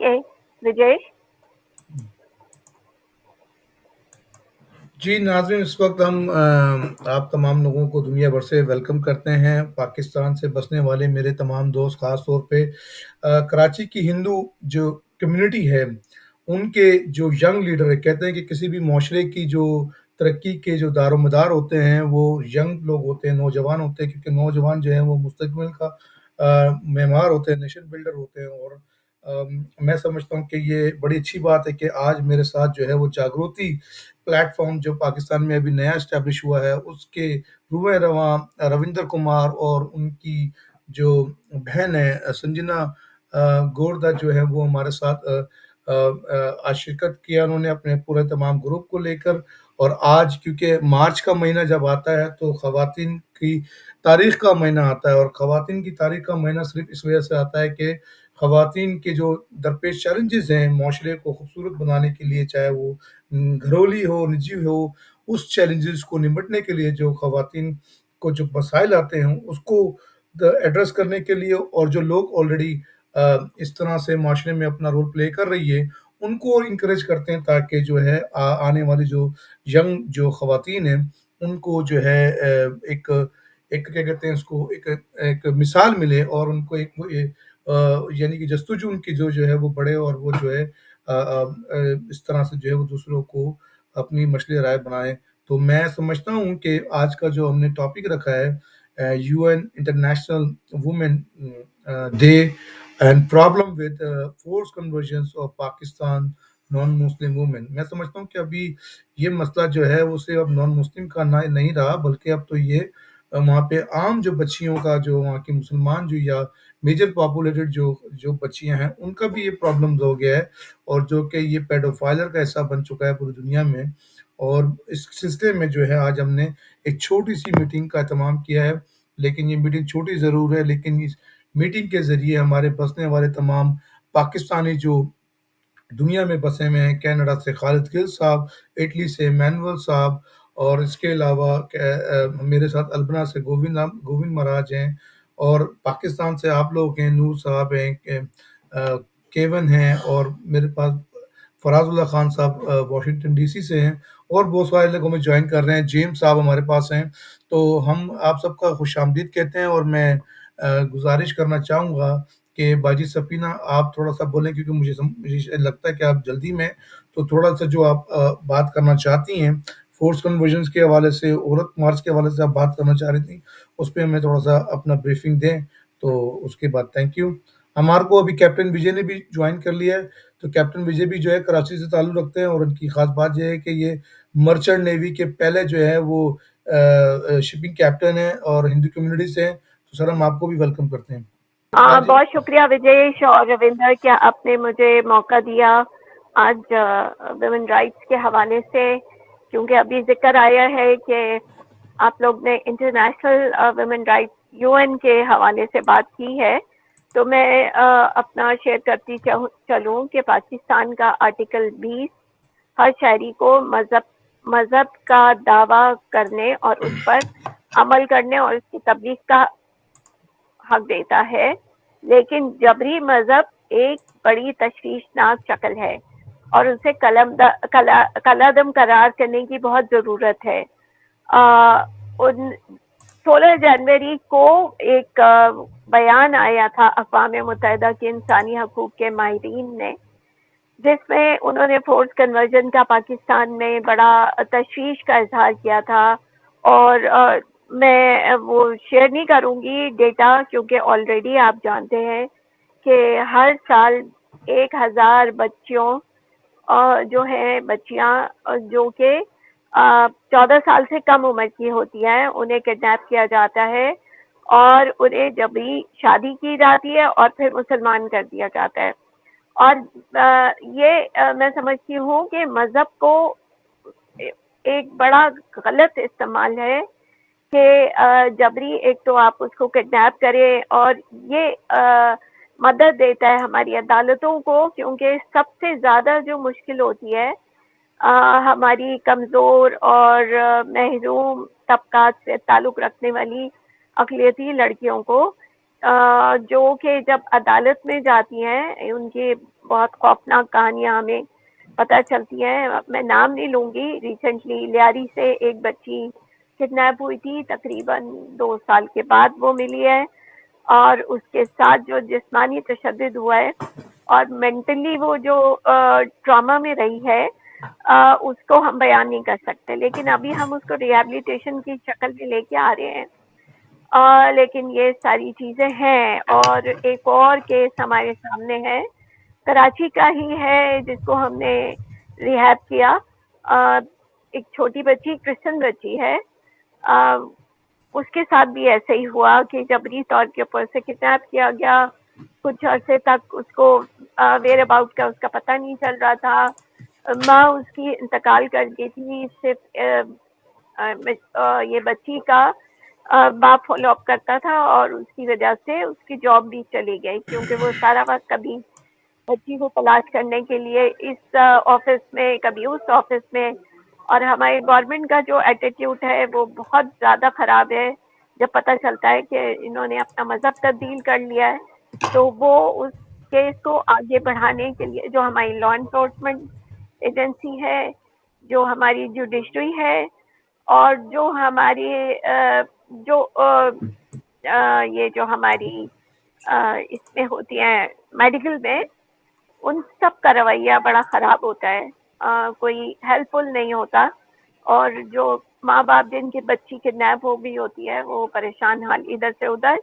گے وجیش؟ جی ناظرین، اس وقت ہم آپ تمام لوگوں کو دنیا بھر سے ویلکم کرتے ہیں۔ پاکستان سے بسنے والے میرے تمام دوست، خاص طور پہ کراچی کی ہندو جو کمیونٹی ہے، ان کے جو ینگ لیڈر ہے، کہتے ہیں کہ کسی بھی معاشرے کی جو ترقی کے جو دار و مدار ہوتے ہیں وہ ینگ لوگ ہوتے ہیں، نوجوان ہوتے ہیں، کیونکہ نوجوان جو ہیں وہ مستقبل کا معمار ہوتے ہیں، نیشن بلڈر ہوتے ہیں۔ اور میں سمجھتا ہوں کہ یہ بڑی اچھی بات ہے کہ آج میرے ساتھ جو ہے وہ جاگروتی پلیٹ فارم جو پاکستان میں ابھی نیا اسٹیبلش ہوا ہے، اس کے روح رواں روندر کمار اور ان کی جو بہن ہے سنجنا گوردا جو ہے وہ ہمارے ساتھ آج شرکت کیا انہوں نے اپنے پورے تمام گروپ کو لے کر۔ اور آج کیونکہ مارچ کا مہینہ جب آتا ہے تو خواتین کی تاریخ کا مہینہ آتا ہے، اور خواتین کی تاریخ کا مہینہ صرف اس وجہ سے آتا ہے کہ خواتین کے جو درپیش چیلنجز ہیں معاشرے کو خوبصورت بنانے کے لیے، چاہے وہ گھرولی ہو، نجی ہو، اس چیلنجز کو نمٹنے کے لیے جو خواتین کو جو مسائل آتے ہیں اس کو ایڈریس کرنے کے لیے، اور جو لوگ آلریڈی اس طرح سے معاشرے میں اپنا رول پلے کر رہی ہے ان کو انکریج کرتے ہیں، تاکہ جو ہے آنے والی جو ینگ جو خواتین ہیں ان کو جو ہے ایک ایک کیا کہتے ہیں اس کو ایک مثال ملے، اور ان کو ایک یعنی کہ جستجو ان کی جو ہے وہ بڑھے، اور وہ جو ہے اس طرح سے جو ہے وہ دوسروں کو اپنی مشل رائے بنائیں۔ تو میں سمجھتا ہوں کہ آج کا جو ہم نے ٹاپک رکھا ہے U N international women day and problem with force conversions of Pakistan non Muslim women, میں سمجھتا ہوں کہ ابھی یہ مسئلہ جو ہے وہ صرف اب نان مسلم کا نہیں رہا، بلکہ اب تو یہ وہاں پہ عام جو بچیوں کا جو وہاں کی مسلمان جو یا میجر پاپولیٹڈ جو بچیاں ہیں ان کا بھی یہ پرابلم ہو گیا ہے، اور جو کہ یہ پیڈوفائلر کا حصہ بن چکا ہے پوری دنیا میں۔ اور اس سلسلے میں جو ہے آج ہم نے ایک چھوٹی سی میٹنگ کا اہتمام کیا ہے، لیکن یہ میٹنگ چھوٹی ضرور ہے، لیکن اس میٹنگ کے ذریعے ہمارے بسنے والے تمام پاکستانی جو دنیا میں بسے میں ہیں، کینیڈا سے خالد گل صاحب، اٹلی سے مینول صاحب، اور اس کے علاوہ میرے ساتھ البنا سے گووند مہاراج ہیں، اور پاکستان سے آپ لوگ ہیں، نور صاحب ہیں، کیون ہیں، اور میرے پاس فراز اللہ خان صاحب واشنگٹن ڈی سی سے ہیں، اور بہت سارے لوگ ہمیں جوائن کر رہے ہیں، جیمز صاحب ہمارے پاس ہیں۔ تو ہم آپ سب کا خوش آمدید کہتے ہیں، اور میں گزارش کرنا چاہوں گا کہ باجی سفینہ آپ تھوڑا سا بولیں، کیونکہ مجھے لگتا ہے کہ آپ جلدی میں، تو تھوڑا سا جو آپ بات کرنا چاہتی ہیں فورس کنورژنس کے حوالے سے، عورت مارچ کے حوالے سے آپ بات کرنا چاہ رہی تھیں، اس پہ ہمیں تھوڑا سا اپنا بریفنگ دیں، تو اس کے بعد تھینک یو۔ ہمارے کو ابھی کیپٹن وجے نے بھی جوائن کر لیا ہے، تو کیپٹن وجے بھی جو ہے کراچی سے تعلق رکھتے ہیں، اور ان کی خاص بات یہ ہے کہ یہ مرچنٹ نیوی کے پہلے جو ہے وہ شپنگ کیپٹن ہیں اور ہندو کمیونٹی سے ہیں۔ تو سر ہم آپ کو بھی ویلکم کرتے ہیں۔ باجی بہت شکریہ وجیش اور روندر کہ آپ نے مجھے موقع دیا آج ویمن رائٹس کے حوالے سے، کیونکہ ابھی ذکر آیا ہے کہ آپ لوگ نے انٹرنیشنل ویمن رائٹس یو این کے حوالے سے بات کی ہے، تو میں اپنا شیئر کرتی چلوں کہ پاکستان کا آرٹیکل 20 ہر شہری کو مذہب کا دعویٰ کرنے اور اس پر عمل کرنے اور اس کی تبلیغ کا حق دیتا ہے، لیکن جبری مذہب ایک بڑی تشویشناک شکل ہے اور اسے کالعدم قرار کرنے کی بہت ضرورت ہے۔ 16 جنوری کو ایک بیان آیا تھا اقوام متحدہ کے انسانی حقوق کے ماہرین نے، جس میں انہوں نے فورس کنورژن کا پاکستان میں بڑا تشویش کا اظہار کیا تھا، اور میں وہ شیئر نہیں کروں گی ڈیٹا، کیونکہ آلریڈی آپ جانتے ہیں کہ ہر سال 1000 بچیوں جو ہیں بچیاں جو کہ 14 سال سے کم عمر کی ہوتی ہیں، انہیں کڈنیپ کیا جاتا ہے اور انہیں جبری شادی کی جاتی ہے اور پھر مسلمان کر دیا جاتا ہے۔ اور یہ میں سمجھتی ہوں کہ مذہب کو ایک بڑا غلط استعمال ہے کہ جبری، ایک تو آپ اس کو کڈنیپ کریں، اور یہ مدد دیتا ہے ہماری عدالتوں کو، کیونکہ سب سے زیادہ جو مشکل ہوتی ہے ہماری کمزور اور محروم طبقات سے تعلق رکھنے والی اقلیتی لڑکیوں کو، جو کہ جب عدالت میں جاتی ہیں ان کے بہت خوفناک کہانیاں ہمیں پتہ چلتی ہیں. میں نام نہیں لوں گی. ریسنٹلی لیاری سے ایک بچی کڈنیپ ہوئی تھی, تقریباً 2 سال کے بعد وہ ملی ہے, اور اس کے ساتھ جو جسمانی تشدد ہوا ہے اور مینٹلی وہ جو ٹراما میں رہی ہے, اس کو ہم بیان نہیں کر سکتے. لیکن ابھی ہم اس کو ریہیبلیٹیشن کی شکل میں لے کے آ رہے ہیں. لیکن یہ ساری چیزیں ہیں. اور ایک اور کیس ہمارے سامنے ہے, کراچی کا ہی ہے, جس کو ہم نے ریہیب کیا. ایک چھوٹی بچی, کرسچن بچی ہے, اس کے ساتھ بھی ایسے ہی ہوا کہ جبری طور کے اوپر سے کڈنیپ کیا گیا. کچھ عرصے تک اس کو ویئر اباؤٹ کا اس کا پتہ نہیں چل رہا تھا. ماں اس کی انتقال کر گئی تھی. صرف یہ بچی کا باپ فالو اپ کرتا تھا, اور اس کی وجہ سے اس کی جاب بھی چلی گئی, کیونکہ وہ سارا وقت کبھی بچی کو تلاش کرنے کے لیے اس آفس میں, کبھی اس آفس میں. اور ہمارے گورنمنٹ کا جو ایٹیٹیوڈ ہے وہ بہت زیادہ خراب ہے. جب پتہ چلتا ہے کہ انہوں نے اپنا مذہب تبدیل کر لیا ہے, تو وہ اس کیس کو آگے بڑھانے کے لیے جو ہماری لا انفورسمنٹ ایجنسی ہے, جو ہماری جوڈیشری ہے, اور جو ہماری جو یہ جو ہماری اس میں ہوتی ہیں میڈیکل میں, ان سب کا رویہ بڑا خراب ہوتا ہے. کوئی ہیلپ فل نہیں ہوتا. اور جو ماں باپ جن کی بچی کڈنیپ ہو گئی ہوتی ہے وہ پریشان حال ادھر سے ادھر.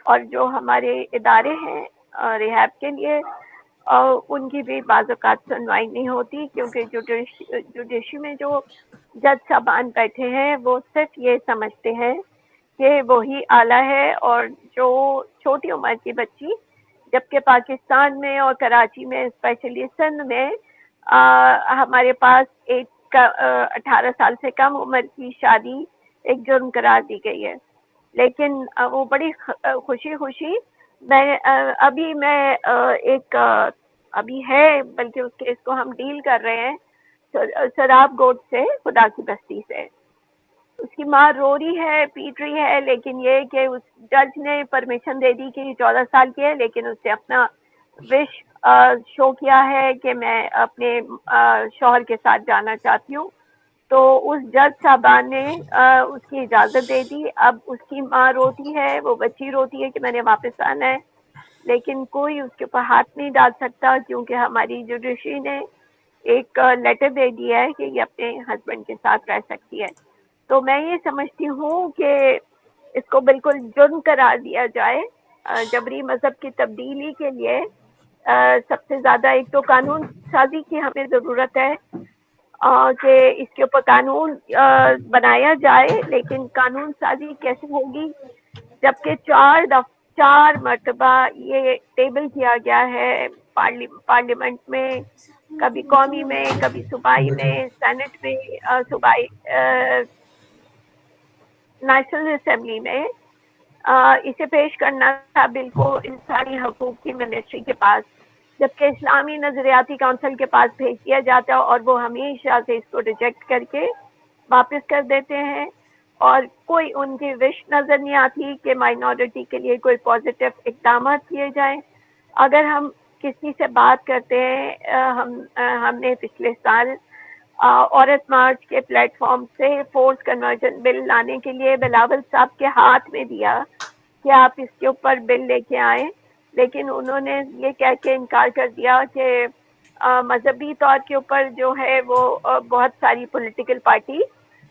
اور جو ہمارے ادارے ہیں ریہیب کے لیے, ان کی بھی بعض اوقات سنوائی نہیں ہوتی, کیونکہ جوڈیشری میں جو جج صاحبان بیٹھے ہیں وہ صرف یہ سمجھتے ہیں کہ وہی اعلیٰ ہے. اور جو چھوٹی عمر کی بچی, جبکہ پاکستان میں اور کراچی میں اسپیشلی سندھ میں ہمارے پاس ایک 18 سال سے کم عمر کی شادی ایک جرم قرار دی گئی ہے. لیکن وہ بڑی خوشی میں ایک ابھی ہے, بلکہ اس کیس کو ہم ڈیل کر رہے ہیں سراب گوٹ سے, خدا کی بستی سے. اس کی ماں رو رہی ہے, پیٹ رہی ہے, لیکن یہ کہ اس جج نے پرمیشن دے دی کہ 14 سال کی ہے, لیکن اس نے اپنا وش شو کیا ہے کہ میں اپنے شوہر کے ساتھ جانا چاہتی ہوں. تو اس جج صاحبان نے اس کی اجازت دے دی. اب اس کی ماں روتی ہے, وہ بچی روتی ہے کہ میں نے واپس آنا ہے, لیکن کوئی اس کے اوپر ہاتھ نہیں ڈال سکتا, کیونکہ ہماری جوڈیشری نے ایک لیٹر دے دیا ہے کہ یہ اپنے ہسبینڈ کے ساتھ رہ سکتی ہے. تو میں یہ سمجھتی ہوں کہ اس کو بالکل جرم قرار دیا جائے. جبری مذہب کی تبدیلی کے لیے سب سے زیادہ ایک تو قانون سازی کی ہمیں ضرورت ہے, کہ اس کے اوپر قانون بنایا جائے. لیکن قانون سازی کیسے ہوگی جبکہ 4 مرتبہ یہ ٹیبل کیا گیا ہے پارلیمنٹ میں, کبھی قومی میں, کبھی صوبائی میں, سینٹ میں, صوبائی نیشنل اسمبلی میں. اسے پیش کرنا تھا بل کو انسانی حقوق کی منسٹری کے پاس, جبکہ اسلامی نظریاتی کونسل کے پاس بھیج دیا جاتا ہے, اور وہ ہمیشہ سے اس کو ریجیکٹ کر کے واپس کر دیتے ہیں. اور کوئی ان کی وش نظر نہیں آتی کہ مائنورٹی کے لیے کوئی پازیٹیو اقدامات کیے جائیں. اگر ہم کسی سے بات کرتے ہیں, ہم نے پچھلے سال عورت مارچ کے پلیٹ فارم سے فورس کنورژن بل لانے کے لیے بلاول صاحب کے ہاتھ میں دیا کہ آپ اس کے اوپر بل لے کے آئیں, لیکن انہوں نے یہ کہہ کے انکار کر دیا کہ مذہبی طور کے اوپر جو ہے وہ بہت ساری پولیٹیکل پارٹی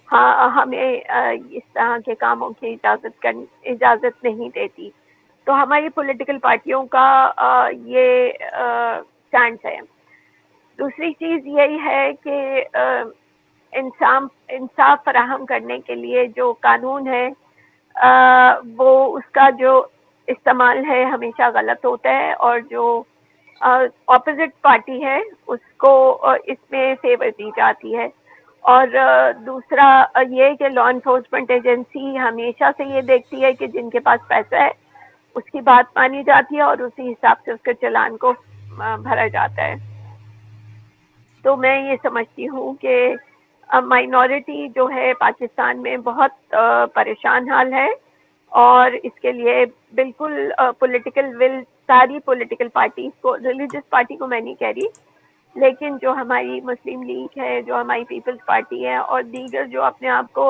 ہمیں اس طرح کے کاموں کی اجازت نہیں دیتی. تو ہماری پولیٹیکل پارٹیوں کا یہ سٹینڈ ہے. دوسری چیز یہی ہے کہ انصاف فراہم کرنے کے لیے جو قانون ہے وہ اس کا جو استعمال ہے ہمیشہ غلط ہوتا ہے, اور جو اپوزٹ پارٹی ہے اس کو اس میں فیور دی جاتی ہے. اور دوسرا یہ کہ لا انفورسمنٹ ایجنسی ہمیشہ سے یہ دیکھتی ہے کہ جن کے پاس پیسہ ہے اس کی بات مانی جاتی ہے, اور اسی حساب سے اس کے چلان کو بھرا جاتا ہے. تو میں یہ سمجھتی ہوں کہ مائنورٹی جو ہے پاکستان میں بہت پریشان حال ہے, اور اس کے لیے بالکل پولیٹیکل ول ساری پولیٹیکل پارٹیز کو, ریلیجس پارٹی کو میں نہیں کہہ رہی, لیکن جو ہماری مسلم لیگ ہے, جو ہماری پیپلز پارٹی ہے, اور دیگر جو اپنے آپ کو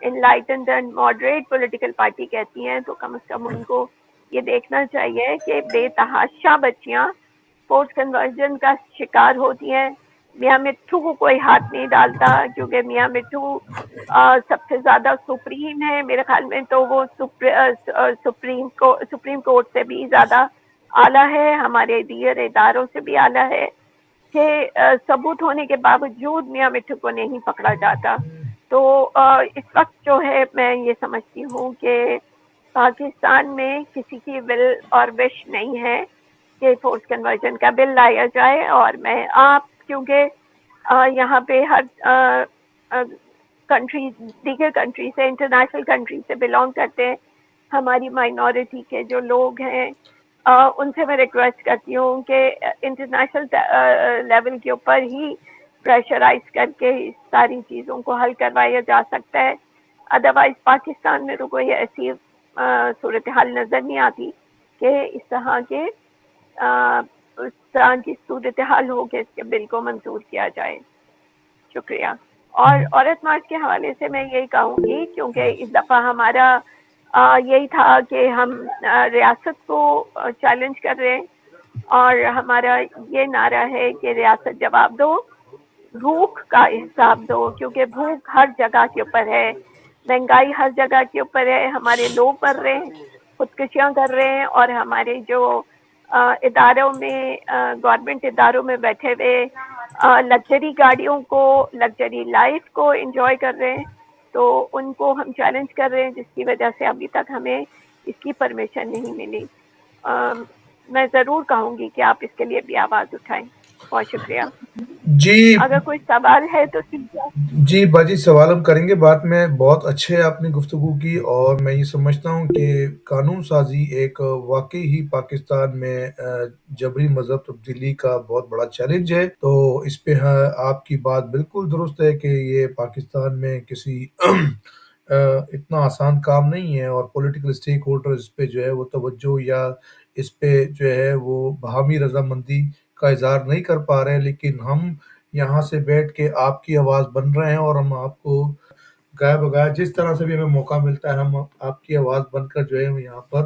enlightened and moderate political party کہتی ہیں, تو کم از کم ان کو یہ دیکھنا چاہیے کہ بے تحاشا بچیاں فورس کنورژن کا شکار ہوتی ہیں. میاں مٹھو کو کوئی ہاتھ نہیں ڈالتا, کیونکہ میاں مٹھو سب سے زیادہ سپریم ہے میرے خیال میں, تو وہ سپریم کورٹ سے بھی زیادہ اعلیٰ ہے, ہمارے دیگر اداروں سے بھی اعلیٰ ہے, کہ ثبوت ہونے کے باوجود میاں مٹھو کو نہیں پکڑا جاتا. تو اس وقت جو ہے میں یہ سمجھتی ہوں کہ پاکستان میں کسی کی ول اور وش نہیں ہے کہ فورس کنورژن کا بل لایا جائے. اور میں آپ کیونکہ یہاں پہ ہر کنٹری, دیگر کنٹری سے, انٹرنیشنل کنٹری سے بلانگ کرتے ہیں, ہماری مائنورٹی کے جو لوگ ہیں, ان سے میں ریکویسٹ کرتی ہوں کہ انٹرنیشنل لیول کے اوپر ہی پریشرائز کر کے اس ساری چیزوں کو حل کروایا جا سکتا ہے. ادروائز پاکستان میں تو کوئی ایسی صورتحال نظر نہیں آتی کہ اس طرح کی صورتحال ہو کہ اس کے بل کو منظور کیا جائے. شکریہ. اور عورت مارچ کے حوالے سے میں یہی کہوں گی, کیونکہ اس دفعہ ہمارا یہی تھا کہ ہم ریاست کو چیلنج کر رہے ہیں, اور ہمارا یہ نعرہ ہے کہ ریاست جواب دو, بھوک کا حساب دو, کیونکہ بھوک ہر جگہ کے اوپر ہے, مہنگائی ہر جگہ کے اوپر ہے, ہمارے لوگ مر رہے ہیں, خودکشیاں کر رہے ہیں, اور ہمارے جو اداروں میں, گورنمنٹ اداروں میں بیٹھے ہوئے لگژری گاڑیوں کو, لگژری لائف کو انجوائے کر رہے ہیں, تو ان کو ہم چیلنج کر رہے ہیں, جس کی وجہ سے ابھی تک ہمیں اس کی پرمیشن نہیں ملی. میں ضرور کہوں گی کہ آپ اس کے لیے بھی آواز اٹھائیں. بہت شکریہ. جی اگر کوئی سوال ہے تو کیجیے. جی باجی, سوال ہم کریں گے بعد میں. بہت اچھے آپ نے گفتگو کی, اور میں یہ سمجھتا ہوں کہ قانون سازی ایک واقعی ہی پاکستان میں جبری مذہب تبدیلی کا بہت بڑا چیلنج ہے. تو اس پہ آپ کی بات بالکل درست ہے کہ یہ پاکستان میں کسی اتنا آسان کام نہیں ہے, اور پولیٹیکل اسٹیک ہولڈر اس پہ جو ہے وہ توجہ یا اس پہ جو ہے وہ باہمی رضامندی کا اظہار نہیں کر پا رہے ہیں. لیکن ہم یہاں سے بیٹھ کے آپ کی آواز بن رہے ہیں, اور ہم آپ کو گائے بگائے جس طرح سے بھی ہمیں موقع ملتا ہے ہم آپ کی آواز بن کر جو ہے یہاں پر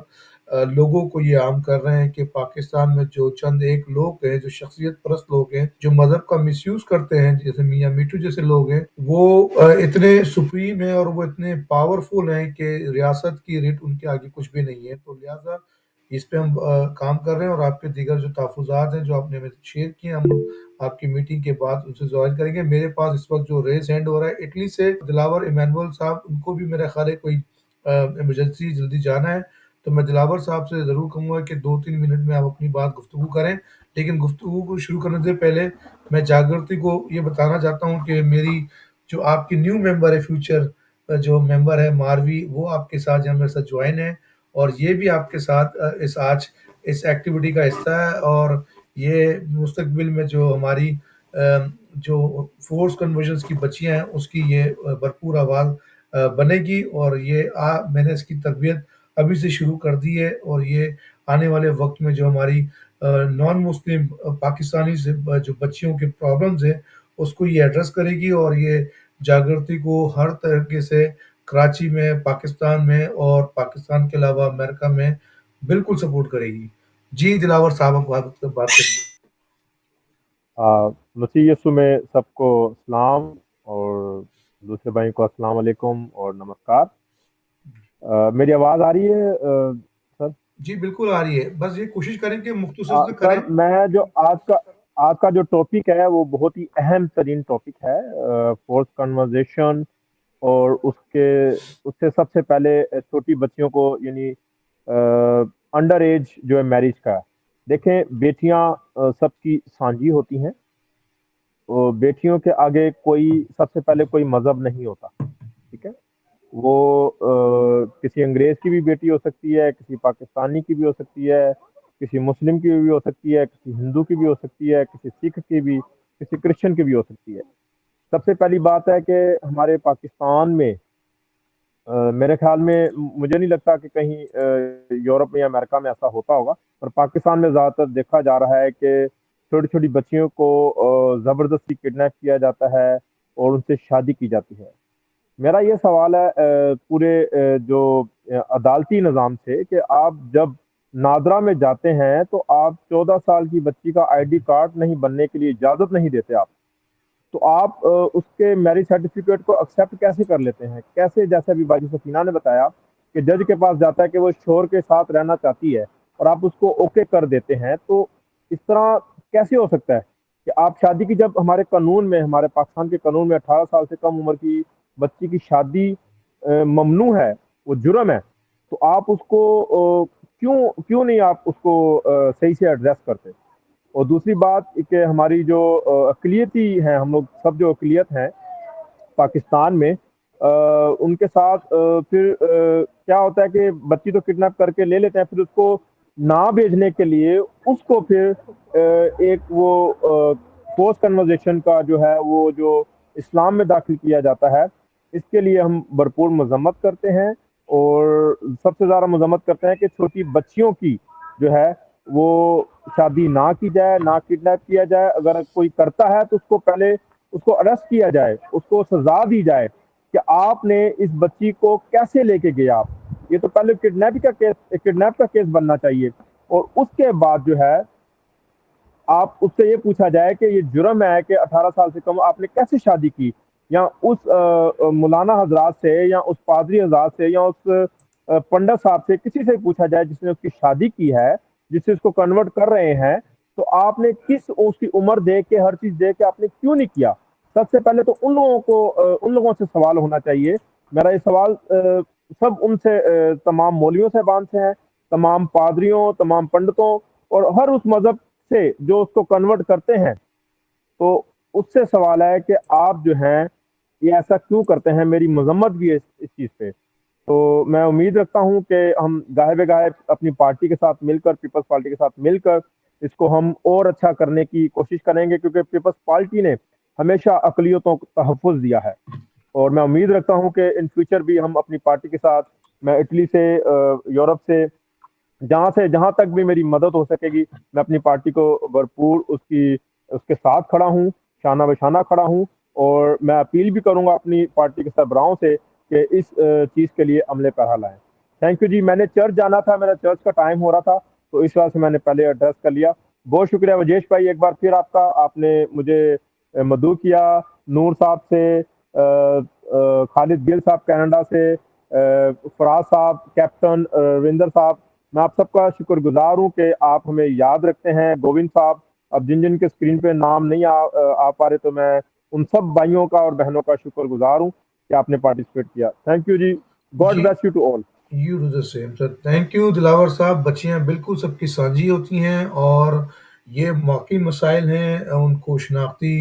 لوگوں کو یہ عام کر رہے ہیں کہ پاکستان میں جو چند ایک لوگ ہیں, جو شخصیت پرست لوگ ہیں, جو مذہب کا مس یوز کرتے ہیں, جیسے میاں میٹھو جیسے لوگ ہیں, وہ اتنے سپریم ہیں اور وہ اتنے پاورفل ہیں کہ ریاست کی ریٹ ان کے آگے کچھ بھی نہیں ہے. تو لہٰذا اس پہ ہم کام کر رہے ہیں, اور آپ کے دیگر جو تحفظات ہیں جو آپ نے شیئر کیے, ہم آپ کی میٹنگ کے بعد ان سے ظاہر کریں گے. میرے پاس اس وقت جو ریز ہینڈ ہو رہا ہے اٹلی سے دلاور ایمینول صاحب, ان کو بھی میرا خیال ہے کوئی ایمرجنسی جلدی جانا ہے, تو میں دلاور صاحب سے ضرور کہوں گا کہ 2-3 منٹ میں آپ اپنی بات گفتگو کریں. لیکن گفتگو کو شروع کرنے سے پہلے میں جاگرتی کو یہ بتانا چاہتا ہوں کہ میری جو آپ کی نیو ممبر ہے, فیوچر جو ممبر ہے ماروی, وہ آپ کے ساتھ میرے ساتھ جوائن ہے, اور یہ بھی آپ کے ساتھ آج اس ایکٹیویٹی کا حصہ ہے. اور یہ مستقبل میں جو ہماری جو فورس کنورژنس کی بچیاں ہیں اس کی یہ بھرپور آواز بنے گی. اور یہ میں نے اس کی تربیت ابھی سے شروع کر دی ہے, اور یہ آنے والے وقت میں جو ہماری نان مسلم پاکستانی سے جو بچیوں کے پرابلمز ہیں اس کو یہ ایڈریس کرے گی, اور یہ جاگرتی کو ہر طریقے سے کراچی میں, پاکستان میں, اور پاکستان کے علاوہ امریکہ میں بالکل سپورٹ کرے گی. جی دلاور صاحب, آپ بات کریے. مسیح یسو میں سب کو اسلام, اور دوسرے بھائی کو السلام علیکم اور نمسکار. میری آواز آ رہی ہے سر؟ جی بالکل آ رہی ہے, بس یہ کوشش کریں کہ مختصر سے کریں. سر میں جو آج کا جو ٹاپک ہے وہ بہت ہی اہم ترین ٹاپک ہے, فورس کنورزیشن, اور اس سے سب سے پہلے چھوٹی بچیوں کو, یعنی انڈر ایج جو ہے میرج کا. دیکھیں بیٹیاں سب کی سانجی ہوتی ہیں, بیٹیوں کے آگے سب سے پہلے کوئی مذہب نہیں ہوتا, ٹھیک ہے. وہ کسی انگریز کی بھی بیٹی ہو سکتی ہے, کسی پاکستانی کی بھی ہو سکتی ہے, کسی مسلم کی بھی ہو سکتی ہے, کسی ہندو کی بھی ہو سکتی ہے, کسی سکھ کی بھی, کسی کرسچن کی بھی ہو سکتی ہے. سب سے پہلی بات ہے کہ ہمارے پاکستان میں میرے خیال میں مجھے نہیں لگتا کہ کہیں یورپ میں یا امریکہ میں ایسا ہوتا ہوگا, اور پاکستان میں زیادہ تر دیکھا جا رہا ہے کہ چھوٹی چھوٹی بچیوں کو زبردستی کڈنیپ کیا جاتا ہے اور ان سے شادی کی جاتی ہے. میرا یہ سوال ہے پورے جو عدالتی نظام سے کہ آپ جب نادرا میں جاتے ہیں تو آپ 14 سال کی بچی کا آئی ڈی کارڈ نہیں بننے کے لیے اجازت نہیں دیتے آپ، تو آپ اس کے میرج سرٹیفکیٹ کو ایکسیپٹ کیسے کر لیتے ہیں؟ کیسے؟ جیسے ابھی باجی سکینہ نے بتایا کہ جج کے پاس جاتا ہے کہ وہ شوہر کے ساتھ رہنا چاہتی ہے اور آپ اس کو اوکے کر دیتے ہیں، تو اس طرح کیسے ہو سکتا ہے کہ آپ شادی کی، جب ہمارے قانون میں، ہمارے پاکستان کے قانون میں 18 سال سے کم عمر کی بچی کی شادی ممنوع ہے، وہ جرم ہے، تو آپ اس کو کیوں نہیں آپ اس کو صحیح سے ایڈریس کرتے؟ اور دوسری بات کہ ہماری جو اقلیتی ہیں، ہم لوگ سب جو اقلیت ہیں پاکستان میں، ان کے ساتھ پھر کیا ہوتا ہے کہ بچی تو کڈنیپ کر کے لے لیتے ہیں، پھر اس کو نہ بھیجنے کے لیے اس کو پھر ایک وہ فورس کنورزیشن کا جو ہے وہ جو اسلام میں داخل کیا جاتا ہے، اس کے لیے ہم بھرپور مذمت کرتے ہیں. اور سب سے زیادہ مذمت کرتے ہیں کہ چھوٹی بچیوں کی جو ہے وہ شادی نہ کی جائے، نہ کڈنیپ کیا جائے. اگر کوئی کرتا ہے تو اس کو پہلے اس کو اریسٹ کیا جائے، اس کو سزا دی جائے کہ آپ نے اس بچی کو کیسے لے کے گیا. آپ یہ تو پہلے کڈنیپ کا کیس بننا چاہیے، اور اس کے بعد جو ہے آپ اس سے یہ پوچھا جائے کہ یہ جرم ہے کہ 18 سال سے کم آپ نے کیسے شادی کی، یا اس مولانا حضرات سے، یا اس پادری حضرات سے، یا اس پنڈت صاحب سے، کسی سے پوچھا جائے جس نے اس کی شادی کی ہے، جس سے اس کو کنورٹ کر رہے ہیں، تو آپ نے کس اس کی عمر دیکھ کے، ہر چیز دیکھ کے آپ نے کیوں نہیں کیا؟ سب سے پہلے تو ان لوگوں سے سوال ہونا چاہیے. میرا یہ سوال سب ان سے تمام مولویوں صاحبان سے ہے، تمام پادریوں، تمام پنڈتوں، اور ہر اس مذہب سے جو اس کو کنورٹ کرتے ہیں، تو اس سے سوال ہے کہ آپ جو ہیں یہ ایسا کیوں کرتے ہیں. میری مذمت بھی ہے اس چیز پہ. تو میں امید رکھتا ہوں کہ ہم گاہے بے گاہے اپنی پارٹی کے ساتھ مل کر، پیپلز پارٹی کے ساتھ مل کر اس کو ہم اور اچھا کرنے کی کوشش کریں گے، کیونکہ پیپلز پارٹی نے ہمیشہ اقلیتوں کو تحفظ دیا ہے. اور میں امید رکھتا ہوں کہ ان فیوچر بھی ہم اپنی پارٹی کے ساتھ، میں اٹلی سے، یورپ سے، جہاں تک بھی میری مدد ہو سکے گی، میں اپنی پارٹی کو بھرپور اس کے ساتھ کھڑا ہوں، شانہ بہ شانہ کھڑا ہوں. اور میں اپیل بھی کروں گا اپنی پارٹی کے سربراہوں سے کہ اس چیز کے لیے عمل پیرا لائیں. تھینک یو جی. میں نے چرچ جانا تھا، میرا چرچ کا ٹائم ہو رہا تھا، تو اس وجہ سے میں نے پہلے ایڈریس کر لیا. بہت شکریہ وجیش بھائی، ایک بار پھر آپ نے مجھے مدعو کیا. نور صاحب سے، خالد گل صاحب کینیڈا سے، فراز صاحب، کیپٹن روندر صاحب، میں آپ سب کا شکر گزار ہوں کہ آپ ہمیں یاد رکھتے ہیں. گووند صاحب، اب جن کے اسکرین پہ نام نہیں آ پا رہے، تو میں ان سب بھائیوں کا اور بہنوں کا شکر گزار ہوں کہ آپ نے پارٹیسپیٹ کیا. تھینک یو جی. گاڈ جی، bless you to all. You do the same sir. Thank you Dilawar صاحب. بچیاں بالکل سب کی سانجھی ہوتی ہیں، اور یہ واقعی مسائل ہیں. ان کو شناختی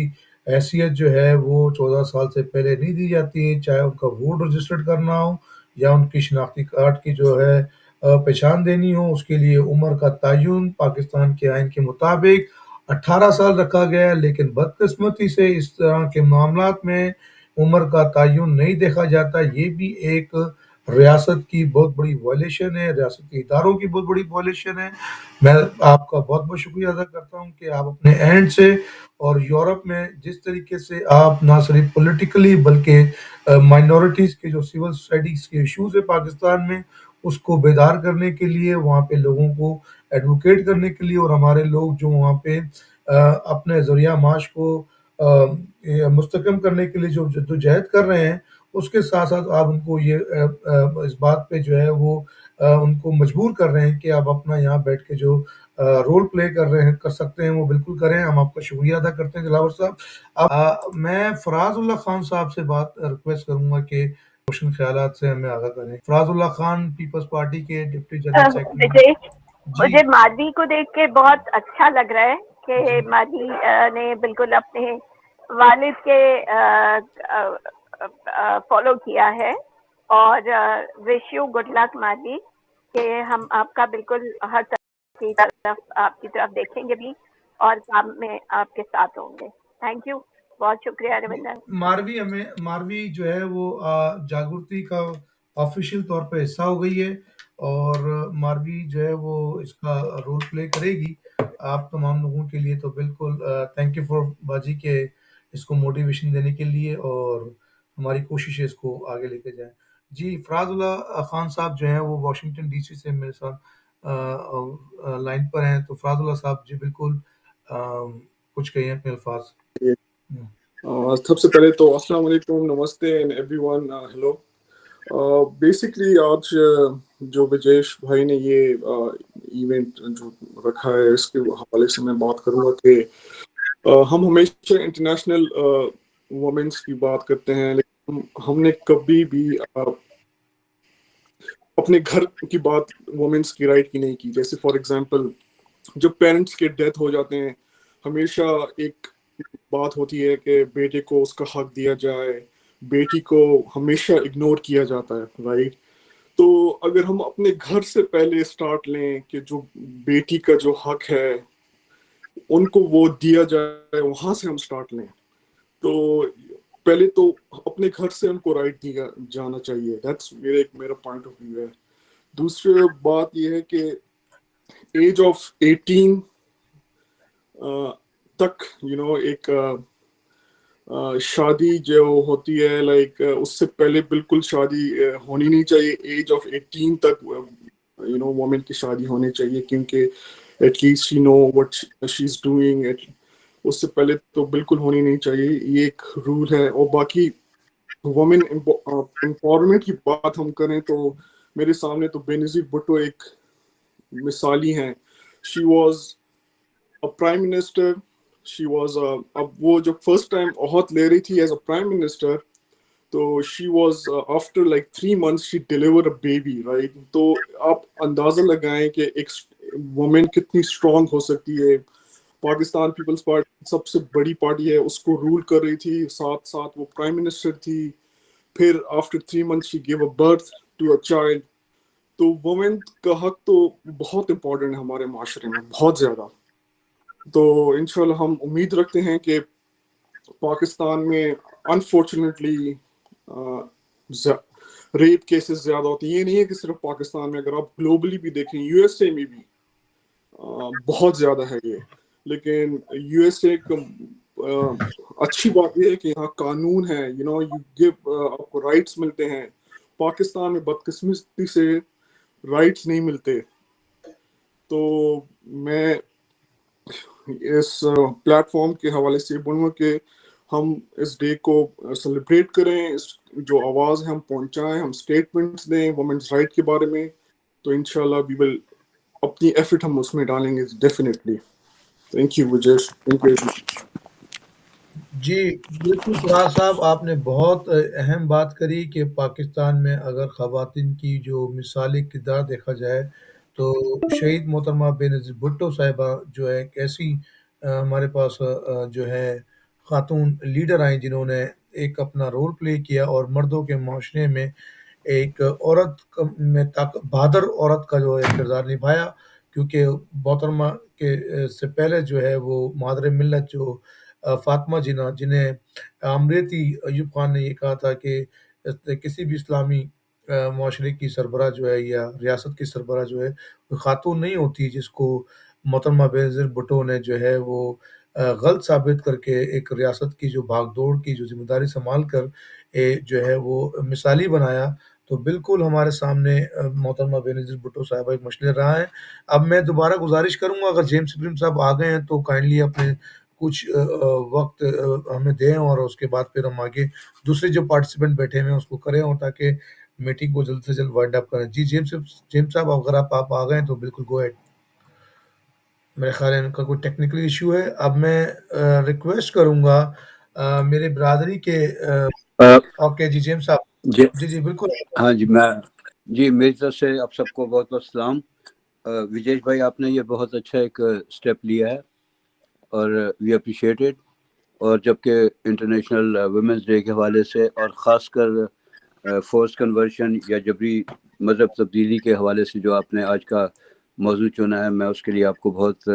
حیثیت جو ہے وہ 14 سال سے پہلے نہیں دی جاتی، چاہے ان کا ووٹ رجسٹرڈ کرنا ہو یا ان کی شناختی کارڈ کی جو ہے پہچان دینی ہو. اس کے لیے عمر کا تعین پاکستان کے آئین کے مطابق 18 سال رکھا گیا ہے، لیکن بدقسمتی سے اس طرح کے معاملات میں عمر کا تعین نہیں دیکھا جاتا. یہ بھی ایک ریاست کی بہت بڑی وائلیشن ہے، ریاست کے اداروں کی بہت بڑی وائلیشن ہے. میں آپ کا بہت بہت شکریہ ادا کرتا ہوں کہ آپ اپنے اینڈ سے، اور یورپ میں جس طریقے سے آپ نہ صرف پولیٹیکلی بلکہ مائنورٹیز کے جو سول سوسائٹیز کے ایشوز ہے پاکستان میں، اس کو بیدار کرنے کے لیے، وہاں پہ لوگوں کو ایڈوکیٹ کرنے کے لیے، اور ہمارے لوگ جو وہاں پہ اپنے ذریعہ معاش کو مستحکم کرنے کے لیے جو جدوجہد کر رہے ہیں، اس کے ساتھ ساتھ آپ ان کو یہ اس بات پہ جو ہے وہ ان کو مجبور کر رہے ہیں کہ آپ اپنا یہاں بیٹھ کے جو رول پلے کر سکتے ہیں وہ بالکل کریں. ہم آپ کا شکریہ ادا کرتے ہیں دلاور صاحب. اب میں فراز اللہ خان صاحب سے بات ریکویسٹ کروں گا کہ روشن خیالات سے ہمیں آگاہ کریں. فراز اللہ خان، پیپلز پارٹی کے ڈپٹی جنرل سیکرٹری. وجیش، جی مجھے مادی کو دیکھ کے بہت اچھا لگ رہا ہے کہ مادی نے بالکل اپنے والد کے فالو کیا ہے. اور وش یو گڈ لک مادی، کہ ہم آپ کا بالکل ہر طرف آپ کی طرف دیکھیں گے بھی، اور کام میں آپ کے ساتھ ہوں گے. تھینک یو، بہت شکریہ روندر. ماروی جو ہے وہ جاگرتی کا آفیشیل طور پہ حصہ ہو گئی ہے، اور ماروی جو ہے وہ اس کا رول پلے کرے گی آپ تمام لوگوں کے لیے. تو بالکل تھینک یو فار باجی کہ اس کو موٹیویشن دینے کے لیے اور ہماری کوشش ہے اس کو آگے لے کے جائیں. جی فراز اللہ خان صاحب جو ہیں وہ واشنگٹن ڈی سی سے میرے ساتھ لائن پر ہیں. تو فراز اللہ صاحب جی بالکل کچھ کہیے اپنے الفاظ. سب سے پہلے تو السلام علیکم، نمستے and everyone, hello. Basically آج جو وجیش بھائی نے یہ ایونٹ جو رکھا ہے اس کے حوالے سے میں بات کروں گا کہ ہم ہمیشہ انٹرنیشنل وومنس کی بات کرتے ہیں، لیکن ہم نے کبھی بھی اپنے گھر کی بات وومنس کی رائٹ کی نہیں کی. جیسے فار ایگزامپل جب پیرنٹس کے ڈیتھ ہو جاتے ہیں ہمیشہ ایک بات ہوتی ہے کہ بیٹے کو اس کا حق دیا جائے، بیٹی کو ہمیشہ اگنور کیا جاتا ہے، رائٹ. تو اگر ہم اپنے گھر سے پہلے سٹارٹ لیں کہ جو بیٹی کا جو حق ہے ان کو وہ دیا جائے، وہاں سے ہم سٹارٹ لیں تو پہلے تو اپنے گھر سے ان کو رائٹ دیا جانا چاہیے. دیٹس میرا پوائنٹ آف ویو ہے. دوسری بات یہ ہے کہ ایج آف 18 تک ایک شادی جو ہوتی ہے لائک اس سے پہلے بالکل شادی ہونی نہیں چاہیے. ایج آف 18 تک وومن کی شادی ہونی چاہیے کیونکہ at least she know what she is doing. اس سے پہلے تو بالکل ہونی نہیں چاہیے، یہ ایک رول ہے. اور باقی وومن امپاورمنٹ کی بات ہم کریں تو میرے سامنے تو بینظیر بھٹو ایک مثالی ہیں. She was a prime minister. She was اب وہ جب فرسٹ ٹائم عہد لے رہی تھی ایز اے پرائم منسٹر تو she was after like 3 months she deliver a baby, right. تو آپ اندازہ لگائیں کہ ایک وومن کتنی اسٹرانگ ہو سکتی ہے. پاکستان پیپلز پارٹی سب سے بڑی پارٹی ہے، اس کو رول کر رہی تھی، ساتھ ساتھ وہ پرائم منسٹر تھی. پھر after 3 months she gave a birth to a child. تو وومن کا حق تو بہت امپورٹنٹ ہے ہمارے معاشرے میں، بہت زیادہ. تو انشاءاللہ ہم امید رکھتے ہیں کہ پاکستان میں انفارچونیٹلی ریپ کیسز زیادہ ہوتے ہیں. یہ نہیں ہے کہ صرف پاکستان میں، اگر آپ گلوبلی بھی دیکھیں یو ایس اے میں بھی بہت زیادہ ہے یہ. لیکن یو ایس اے کا اچھی بات یہ ہے کہ یہاں قانون ہے، یو گیو آپ کو رائٹس ملتے ہیں. پاکستان میں بدقسمتی سے رائٹس نہیں ملتے. تو میں اس پلیٹ فارم کے حوالے سے بولوں گا کہ ہم اس ڈے کو سیلیبریٹ کریں، اس جو آواز ہے ہم پہنچائیں، ہم اسٹیٹمنٹس دیں وومنس رائٹ کے بارے میں. تو انشاءاللہ وی ول اپنی ایفرٹ ہم اس میں ڈالیں گے definitely. Thank you Vijesh. Thank you. جی بالکل فراز صاحب آپ نے بہت اہم بات کری کہ پاکستان میں اگر خواتین کی جو مثالی کردار دیکھا جائے تو شہید محترمہ بینظیر بھٹو صاحبہ جو ہے ایک ایسی ہمارے پاس جو ہے خاتون لیڈر آئیں جنہوں نے ایک اپنا رول پلے کیا اور مردوں کے معاشرے میں ایک عورت میں بہادر عورت کا جو ہے کردار نبھایا. کیونکہ محترمہ کے سے پہلے جو ہے وہ مادر ملت جو فاطمہ جناح جنہیں امریتی ایوب خان نے یہ کہا تھا کہ کسی بھی اسلامی معاشرے کی سربراہ جو ہے یا ریاست کی سربراہ جو ہے وہ خاتون نہیں ہوتی، جس کو محترمہ بینظیر بھٹو نے جو ہے وہ غلط ثابت کر کے ایک ریاست کی جو بھاگ دوڑ کی جو ذمہ داری سنبھال کر جو ہے وہ مثالی بنایا. تو بالکل ہمارے سامنے محترمہ بینظیر بھٹو صاحبہ ایک مشعل رہا ہے. اب میں دوبارہ گزارش کروں گا اگر جیمس ابراہیم صاحب آ گئے ہیں تو کائنڈلی اپنے کچھ وقت ہمیں دیں اور اس کے بعد پھر ہم آگے دوسرے جو پارٹیسپینٹ بیٹھے ہوئے ہیں اس کو کریں اور تاکہ میٹنگ کو جلد سے جلد وائنڈ اپ کریں. جی جیمس صاحب اگر آپ آ گئے تو بالکل گو ہیڈ. میرے خیال ہے ان کا کوئی ٹیکنیکل ایشو ہے. اب میں ریکویسٹ کروں گا میرے برادری کے اوکے جی جیمس صاحب. جی بالکل. ہاں جی میری طرف سے آپ سب کو بہت بہت سلام. وجیش بھائی آپ نے یہ بہت اچھا ایک اسٹیپ لیا ہے اور وی اپریشیٹ اٹ. اور جبکہ انٹرنیشنل ویمنس ڈے کے حوالے سے اور خاص کر فورس کنورشن یا جبری مذہب تبدیلی کے حوالے سے جو آپ نے آج کا موضوع چنا ہے، میں اس کے لیے آپ کو بہت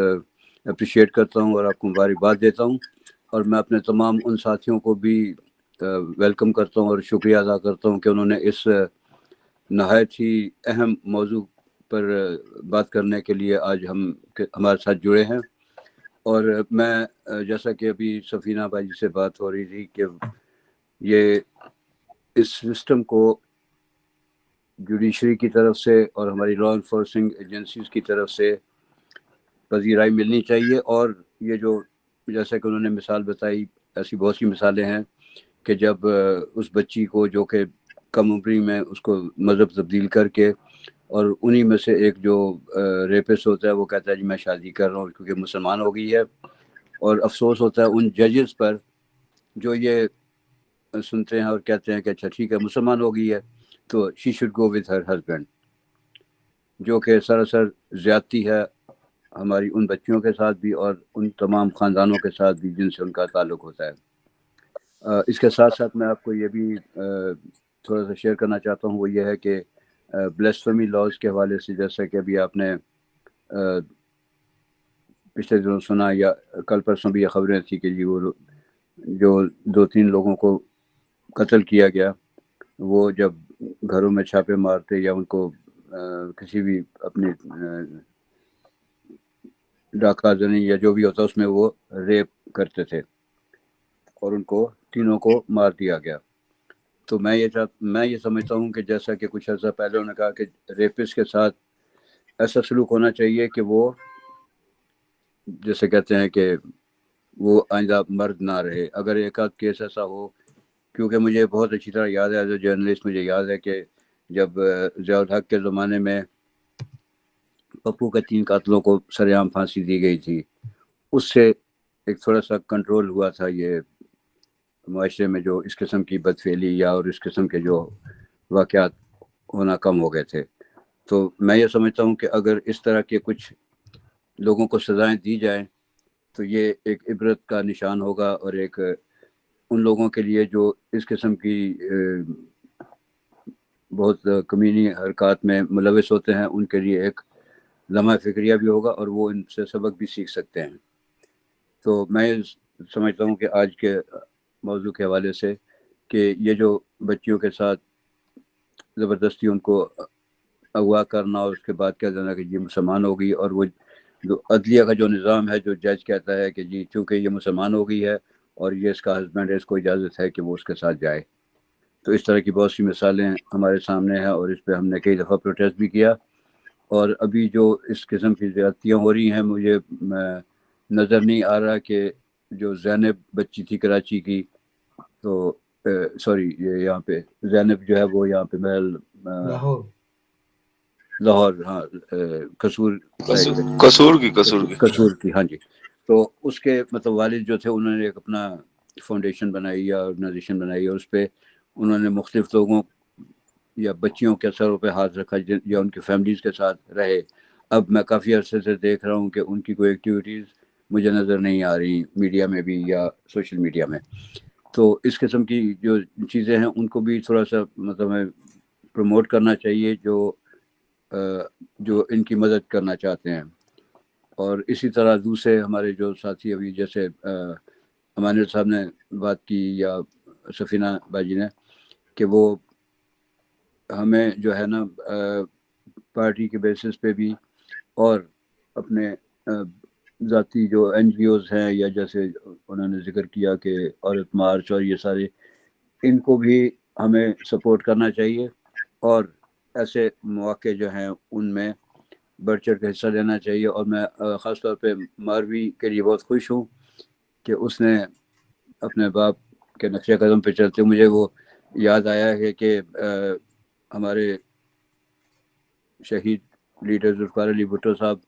اپریشیٹ کرتا ہوں اور آپ کو مبارکباد دیتا ہوں. اور میں اپنے تمام ان ساتھیوں کو بھی ویلکم کرتا ہوں اور شکریہ ادا کرتا ہوں کہ انہوں نے اس نہایت ہی اہم موضوع پر بات کرنے کے لیے آج ہمارے ساتھ جڑے ہیں. اور میں جیسا کہ ابھی سفینہ بھائی سے بات ہو رہی تھی کہ یہ اس سسٹم کو جوڈیشری کی طرف سے اور ہماری لا انفورسنگ ایجنسیز کی طرف سے پذیرائی ملنی چاہیے. اور یہ جو جیسا کہ انہوں نے مثال بتائی، ایسی بہت سی مثالیں ہیں کہ جب اس بچی کو جو کہ کم عمری میں اس کو مذہب تبدیل کر کے، اور انہی میں سے ایک جو ریپسٹ ہوتا ہے وہ کہتا ہے جی میں شادی کر رہا ہوں کیونکہ مسلمان ہو گئی ہے. اور افسوس ہوتا ہے ان ججز پر جو یہ سنتے ہیں اور کہتے ہیں کہ اچھا ٹھیک ہے مسلمان ہو گئی ہے تو she should go with her husband, جو کہ سراسر زیادتی ہے ہماری ان بچیوں کے ساتھ بھی اور ان تمام خاندانوں کے ساتھ بھی جن سے ان کا تعلق ہوتا ہے. اس کے ساتھ ساتھ میں آپ کو یہ بھی تھوڑا سا شیئر کرنا چاہتا ہوں، وہ یہ ہے کہ بلیسفیمی لاز کے حوالے سے جیسا کہ ابھی آپ نے پچھلے دنوں سنا یا کل پرسوں بھی یہ خبریں تھیں کہ جی وہ جو 2-3 لوگوں کو قتل کیا گیا، وہ جب گھروں میں چھاپے مارتے یا ان کو کسی بھی اپنی ڈاکہ زنی یا جو بھی ہوتا اس میں وہ ریپ کرتے تھے اور ان کو تینوں کو مار دیا گیا. تو میں یہ سمجھتا ہوں کہ جیسا کہ کچھ عرصہ پہلے انہوں نے کہا کہ ریپسٹ کے ساتھ ایسا سلوک ہونا چاہیے کہ وہ جیسے کہتے ہیں کہ وہ آئندہ مرد نہ رہے. اگر ایک آدھ کیس ایسا ہو، کیونکہ مجھے بہت اچھی طرح یاد ہے ایز اے جرنلسٹ، مجھے یاد ہے کہ جب ضیاء الحق کے زمانے میں پپو کے 3 قاتلوں کو سر عام پھانسی دی گئی تھی، اس سے ایک تھوڑا سا کنٹرول ہوا تھا یہ معاشرے میں جو اس قسم کی بدفعلی یا اور اس قسم کے جو واقعات ہونا کم ہو گئے تھے. تو میں یہ سمجھتا ہوں کہ اگر اس طرح کے کچھ لوگوں کو سزائیں دی جائیں تو یہ ایک عبرت کا نشان ہوگا، اور ایک ان لوگوں کے لیے جو اس قسم کی بہت کمینی حرکات میں ملوث ہوتے ہیں ان کے لیے ایک لمحہ فکریہ بھی ہوگا اور وہ ان سے سبق بھی سیکھ سکتے ہیں. تو میں سمجھتا ہوں کہ آج کے موضوع کے حوالے سے کہ یہ جو بچیوں کے ساتھ زبردستی ان کو اغوا کرنا اور اس کے بعد کہہ دینا کہ جی مسلمان ہو گئی، اور وہ جو عدلیہ کا جو نظام ہے، جو جج کہتا ہے کہ جی چونکہ یہ مسلمان ہو گئی ہے اور یہ اس کا ہسبینڈ ہے، اس کو اجازت ہے کہ وہ اس کے ساتھ جائے. تو اس طرح کی بہت سی مثالیں ہمارے سامنے ہیں اور اس پہ ہم نے کئی دفعہ پروٹیسٹ بھی کیا. اور ابھی جو اس قسم کی زیادتیاں ہو رہی ہیں، مجھے نظر نہیں آ رہا کہ جو زینب بچی تھی کراچی کی، تو سوری یہ یہاں پہ زینب جو ہے وہ یہاں پہ محل لاہور، ہاں قصور کی، ہاں جی. تو اس کے مطلب والد جو تھے انہوں نے ایک اپنا فاؤنڈیشن بنائی یا آرگنائزیشن بنائی، اور اس پہ انہوں نے مختلف لوگوں یا بچیوں کے سروں پہ ہاتھ رکھا یا ان کی فیملیز کے ساتھ رہے. اب میں کافی عرصے سے دیکھ رہا ہوں کہ ان کی کوئی ایکٹیویٹیز مجھے نظر نہیں آ رہی میڈیا میں بھی یا سوشل میڈیا میں. تو اس قسم کی جو چیزیں ہیں ان کو بھی تھوڑا سا مطلب پروموٹ کرنا چاہیے جو ان کی مدد کرنا چاہتے ہیں. اور اسی طرح دوسرے ہمارے جو ساتھی ابھی جیسے امانیہ صاحب نے بات کی یا سفینہ باجی نے، کہ وہ ہمیں جو ہے نا پارٹی کے بیسس پہ بھی اور اپنے ذاتی جو این جی اوز ہیں یا جیسے انہوں نے ذکر کیا کہ عورت مارچ اور یہ سارے، ان کو بھی ہمیں سپورٹ کرنا چاہیے اور ایسے مواقع جو ہیں ان میں بڑھ چڑھ کے حصہ لینا چاہیے. اور میں خاص طور پہ ماروی کے لیے بہت خوش ہوں کہ اس نے اپنے باپ کے نقشہ قدم پہ چلتے، مجھے وہ یاد آیا ہے کہ ہمارے شہید لیڈر ذوالفقار علی بھٹو صاحب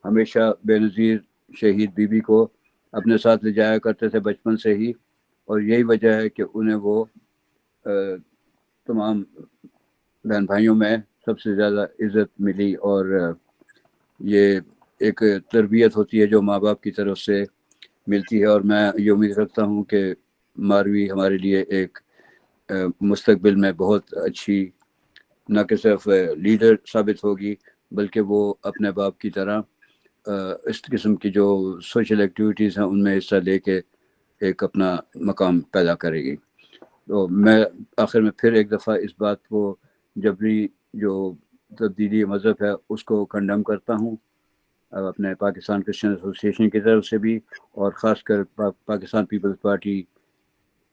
ہمیشہ بے نظیر شہید بی بی کو اپنے ساتھ لے جایا کرتے تھے بچپن سے ہی، اور یہی وجہ ہے کہ انہیں وہ تمام بہن بھائیوں میں سب سے زیادہ عزت ملی. اور یہ ایک تربیت ہوتی ہے جو ماں باپ کی طرف سے ملتی ہے، اور میں یہ امید رکھتا ہوں کہ ماروی ہمارے لیے ایک مستقبل میں بہت اچھی نہ کہ صرف لیڈر ثابت ہوگی بلکہ وہ اپنے باپ کی طرح اس قسم کی جو سوشل ایکٹیویٹیز ہیں ان میں حصہ لے کے ایک اپنا مقام پیدا کرے گی. تو میں آخر میں پھر ایک دفعہ اس بات کو جبری جو تبدیلی مذہب ہے اس کو کنڈم کرتا ہوں، اپنے پاکستان کرسچن ایسوسیشن کی طرف سے بھی اور خاص کر پاکستان پیپلز پارٹی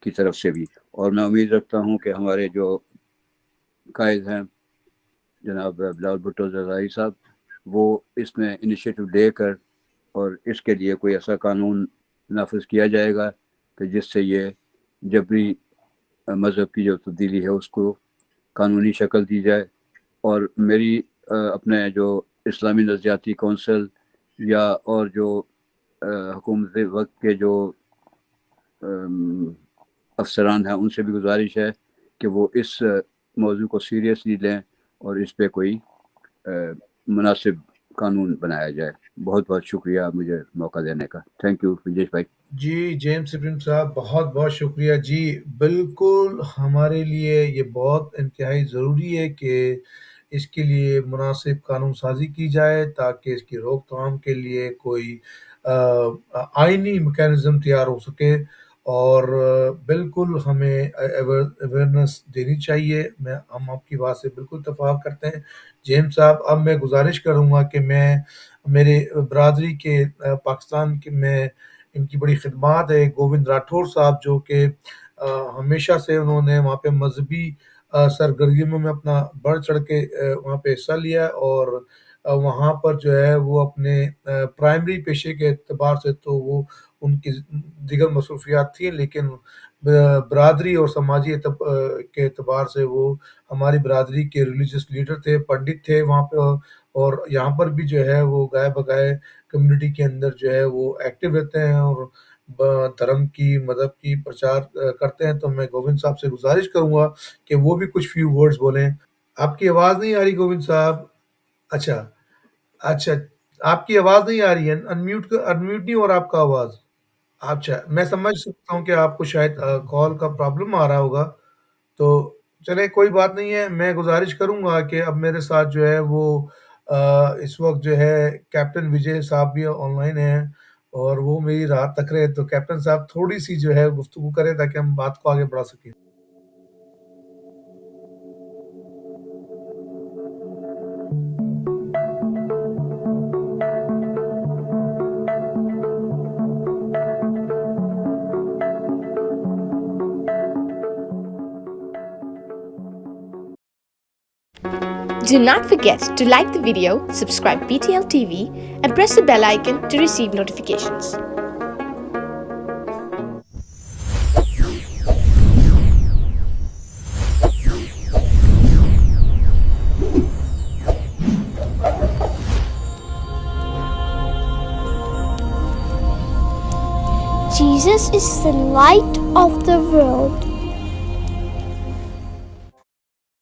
کی طرف سے بھی. اور میں امید رکھتا ہوں کہ ہمارے جو قائد ہیں جناب بلاول بھٹو زرداری صاحب، وہ اس میں انیشیٹو لے کر اور اس کے لیے کوئی ایسا قانون نافذ کیا جائے گا کہ جس سے یہ جبری مذہب کی جو تبدیلی ہے اس کو قانونی شکل دی جائے. اور میری اپنے جو اسلامی نظریاتی کونسل یا اور جو حکومت وقت کے جو افسران ہیں ان سے بھی گزارش ہے کہ وہ اس موضوع کو سیریسلی لیں اور اس پہ کوئی مناسب قانون بنایا جائے. بہت بہت شکریہ مجھے موقع دینے کا. تھینک یو وجیش بھائی. جی جیمس سپریم صاحب بہت بہت شکریہ. جی بالکل ہمارے لیے یہ بہت انتہائی ضروری ہے کہ اس کے لیے مناسب قانون سازی کی جائے تاکہ اس کی روک تھام کے لیے کوئی آئینی میکینزم تیار ہو سکے. اور بالکل ہمیں اویئرنیس دینی چاہیے. ہم آپ کی بات سے بالکل اتفاق کرتے ہیں جیمس صاحب. اب میں گزارش کروں گا کہ میں میرے برادری کے پاکستان کے میں ان کی بڑی خدمات ہے گووند راٹھور صاحب، جو کہ ہمیشہ سے انہوں نے وہاں پہ مذہبی سرگرمیوں میں اپنا بڑھ چڑھ کے وہاں پہ حصہ لیا، اور وہاں پر جو ہے وہ اپنے پرائمری پیشے کے اعتبار سے تو وہ ان کی دیگر مصروفیات تھیں، لیکن برادری اور سماجی کے اعتبار سے وہ ہماری برادری کے ریلیجس لیڈر تھے، پنڈت تھے وہاں پہ. اور یہاں پر بھی جو ہے وہ گائے بگائے کمیونٹی کے اندر جو ہے وہ ایکٹیو رہتے ہیں اور دھرم کی مذہب کی پرچار کرتے ہیں. تو میں گووند صاحب سے گزارش کروں گا کہ وہ بھی کچھ فیو ورڈز بولیں. آپ کی آواز نہیں آ رہی گووند صاحب. اچھا آپ کی آواز نہیں آ رہی ہے. انمیوٹ نہیں ہو رہا آپ کا آواز. اچھا میں سمجھ سکتا ہوں کہ آپ کو شاید کال کا پرابلم آ رہا ہوگا. تو چلے کوئی بات نہیں ہے. میں گزارش کروں گا کہ اب میرے ساتھ جو ہے وہ اس وقت جو ہے کیپٹن وجے صاحب بھی آن لائن ہیں اور وہ میری رات تک رہے. تو کیپٹن صاحب تھوڑی سی جو ہے گفتگو کریں تاکہ ہم بات کو آگے بڑھا سکیں. Do not forget to like the video, subscribe BTL TV, and press the bell icon to receive notifications. Jesus is the light of the world.